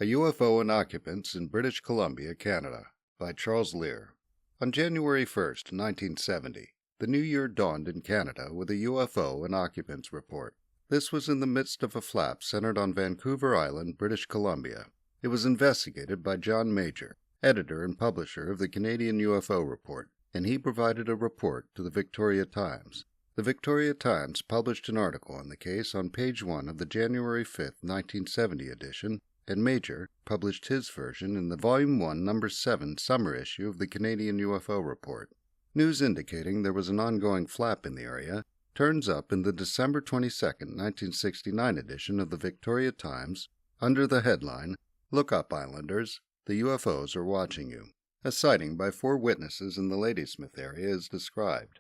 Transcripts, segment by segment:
A UFO and Occupants in British Columbia, Canada, by Charles Lear. On January 1st, 1970, the new year dawned in Canada with a UFO and Occupants report. This was in the midst of a flap centered on Vancouver Island, British Columbia. It was investigated by John Magor, editor and publisher of the Canadian UFO Report, and he provided a report to the Victoria Times. The Victoria Times published an article on the case on page 1 of the January 5th, 1970 edition, and Magor published his version in the Volume 1, Number 7 summer issue of the Canadian UFO Report. News indicating there was an ongoing flap in the area turns up in the December 22, 1969 edition of the Victoria Times under the headline, "Look Up, Islanders, the UFOs are watching you." A sighting by 4 witnesses in the Ladysmith area is described.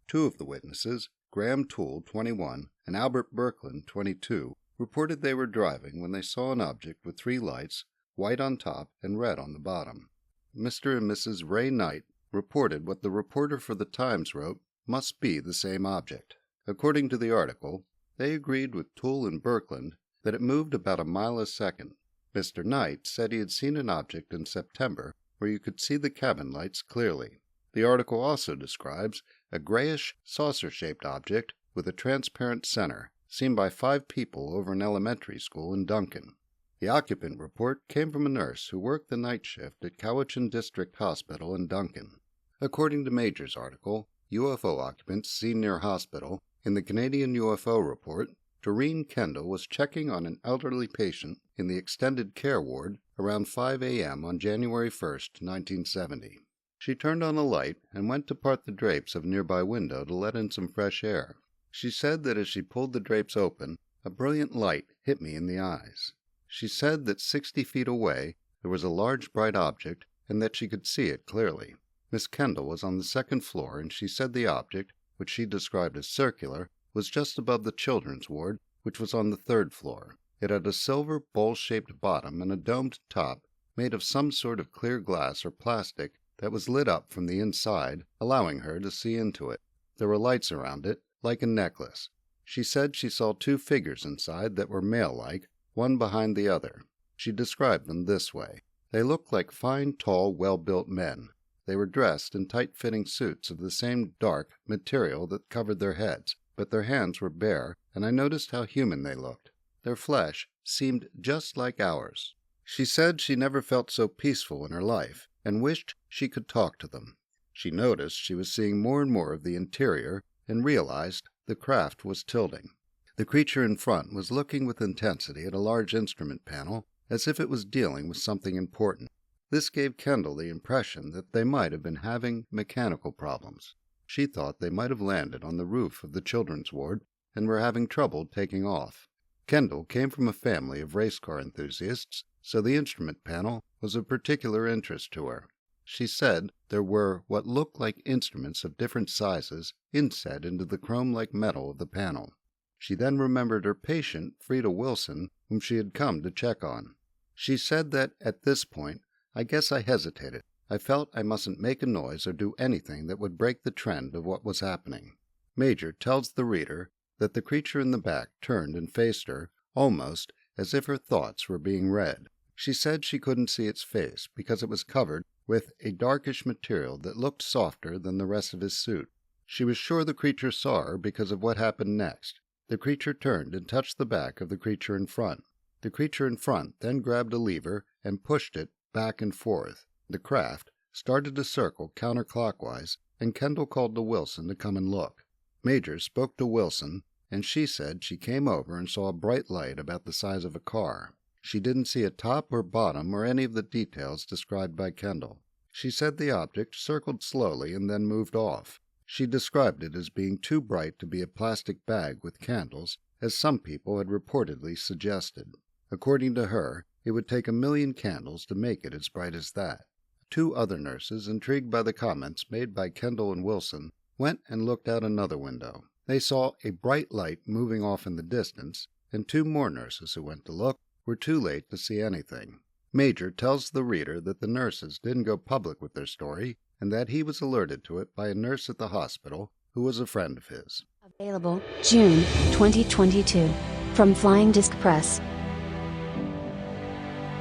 2 of the witnesses, Graham Toole, 21, and Albert Birkeland, 22, reported they were driving when they saw an object with 3 lights, white on top and red on the bottom. Mr. and Mrs. Ray Knight reported what the reporter for the Times wrote must be the same object. According to the article, they agreed with Toole and Birkeland that it moved about a mile a second. Mr. Knight said he had seen an object in September where you could see the cabin lights clearly. The article also describes a grayish saucer-shaped object with a transparent center, seen by 5 people over an elementary school in Duncan. The occupant report came from a nurse who worked the night shift at Cowichan District Hospital in Duncan. According to Major's article, UFO occupants seen near hospital, in the Canadian UFO Report, Doreen Kendall was checking on an elderly patient in the extended care ward around 5 a.m. on January 1st, 1970. She turned on a light and went to part the drapes of a nearby window to let in some fresh air. She said that as she pulled the drapes open, a brilliant light hit me in the eyes. She said that 60 feet away there was a large bright object and that she could see it clearly. Miss Kendall was on the 2nd floor, and she said the object, which she described as circular, was just above the children's ward, which was on the 3rd floor. It had a silver bowl-shaped bottom and a domed top made of some sort of clear glass or plastic that was lit up from the inside, allowing her to see into it. There were lights around it, like a necklace. She said she saw 2 figures inside that were male-like, one behind the other. She described them this way. They looked like fine, tall, well-built men. They were dressed in tight-fitting suits of the same dark material that covered their heads, but their hands were bare, and I noticed how human they looked. Their flesh seemed just like ours. She said she never felt so peaceful in her life, and wished she could talk to them. She noticed she was seeing more and more of the interior, and realized the craft was tilting. The creature in front was looking with intensity at a large instrument panel, as if it was dealing with something important. This gave Kendall the impression that they might have been having mechanical problems. She thought they might have landed on the roof of the children's ward and were having trouble taking off. Kendall came from a family of race car enthusiasts, so the instrument panel was of particular interest to her. She said there were what looked like instruments of different sizes inset into the chrome-like metal of the panel. She then remembered her patient, Frida Wilson, whom she had come to check on. She said that, at this point, I guess I hesitated. I felt I mustn't make a noise or do anything that would break the trend of what was happening. Major tells the reader that the creature in the back turned and faced her, almost as if her thoughts were being read. She said she couldn't see its face because it was covered with a darkish material that looked softer than the rest of his suit. She was sure the creature saw her because of what happened next. The creature turned and touched the back of the creature in front. The creature in front then grabbed a lever and pushed it back and forth. The craft started to circle counterclockwise, and Kendall called to Wilson to come and look. Major spoke to Wilson, and she said she came over and saw a bright light about the size of a car. She didn't see a top or bottom or any of the details described by Kendall. She said the object circled slowly and then moved off. She described it as being too bright to be a plastic bag with candles, as some people had reportedly suggested. According to her, it would take 1,000,000 candles to make it as bright as that. 2 other nurses, intrigued by the comments made by Kendall and Wilson, went and looked out another window. They saw a bright light moving off in the distance, and 2 more nurses who went to look were too late to see anything. Major tells the reader that the nurses didn't go public with their story, and that he was alerted to it by a nurse at the hospital who was a friend of his. Available June 2022 from Flying Disc Press.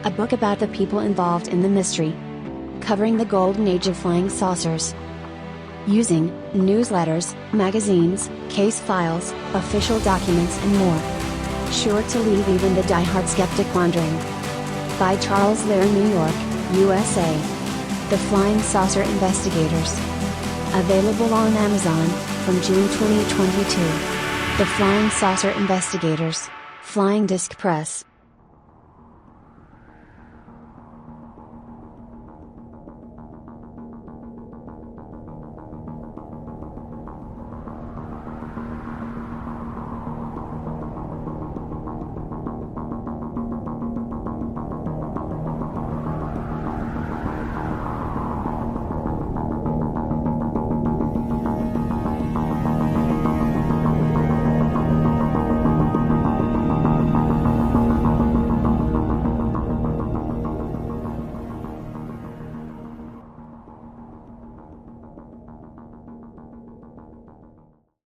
a book about the people involved in the mystery, covering the golden age of flying saucers. Using newsletters, magazines, case files, official documents and more. Sure to leave even the die-hard skeptic wondering. By Charles Lear, New York, USA. The Flying Saucer Investigators. Available on Amazon, from June 2022. The Flying Saucer Investigators. Flying Disc Press.